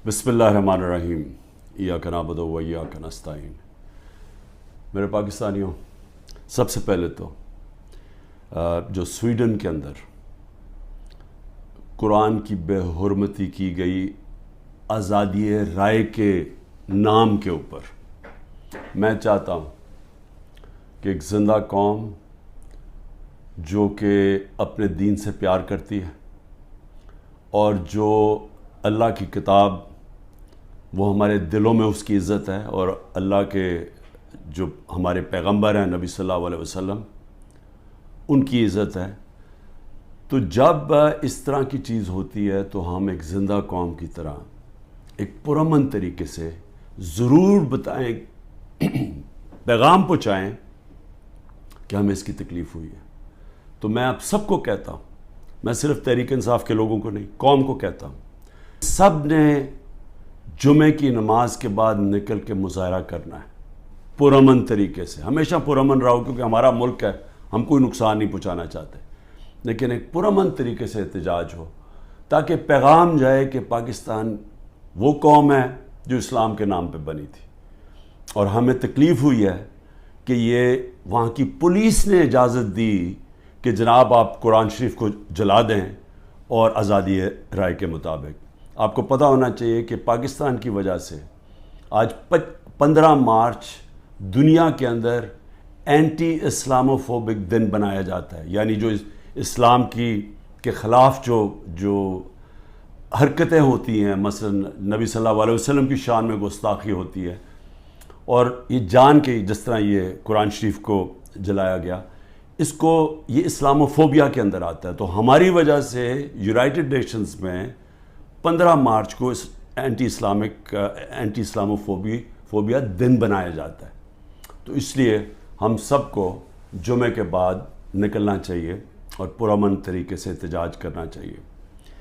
बिस्मिल्लाहिर्रहमानिर्रहीम इय्याका नअबुदु व इय्याका नस्तईन। मेरे पाकिस्तानियों, सबसे पहले तो जो स्वीडन के अंदर कुरान की बेहुरमती की गई आज़ादी राय के नाम के ऊपर मैं चाहता हूँ कि एक ज़िंदा कौम जो कि अपने दीन से प्यार करती है और जो अल्लाह की किताब वो हमारे दिलों में उसकी इज़्ज़त है और अल्लाह के जो हमारे पैगंबर हैं नबी सल्लल्लाहु अलैहि वसल्लम उनकी इज़्ज़त है। तो जब इस तरह की चीज़ होती है तो हम एक ज़िंदा कौम की तरह एक पुरअमन तरीके से ज़रूर बताएं, पैगाम पहुँचाएँ कि हमें इसकी तकलीफ़ हुई है। तो मैं आप सबको कहता हूँ, मैं सिर्फ तहरीक इंसाफ के लोगों को नहीं, कौम को कहता हूँ, सब ने जुमे की नमाज के बाद निकल के मुजाहरा करना है पुरअमन तरीके से। हमेशा पुरअमन रहो क्योंकि हमारा मुल्क है, हम कोई नुकसान नहीं पहुंचाना चाहते, लेकिन एक पुरअमन तरीके से एहतजाज हो ताकि पैगाम जाए कि पाकिस्तान वो कौम है जो इस्लाम के नाम पे बनी थी और हमें तकलीफ़ हुई है कि ये वहाँ की पुलिस ने इजाज़त दी कि जनाब आप कुरान शरीफ को जला दें और आज़ादी राय के मुताबिक। आपको पता होना चाहिए कि पाकिस्तान की वजह से आज 15 मार्च दुनिया के अंदर एंटी इस्लामोफोबिक दिन बनाया जाता है, यानी जो इस्लाम के ख़िलाफ़ जो हरकतें होती हैं, मसलन नबी सल्लल्लाहु अलैहि वसल्लम की शान में गुस्ताखी होती है और ये जान के जिस तरह ये कुरान शरीफ को जलाया गया, इसको ये इस्लामोफोबिया के अंदर आता है। तो हमारी वजह से यूनाइटेड नेशंस में 15 मार्च को इस एंटी इस्लामोफोबिया दिन बनाया जाता है। तो इसलिए हम सबको जुमे के बाद निकलना चाहिए और पुरअमन तरीके से एहतजाज करना चाहिए।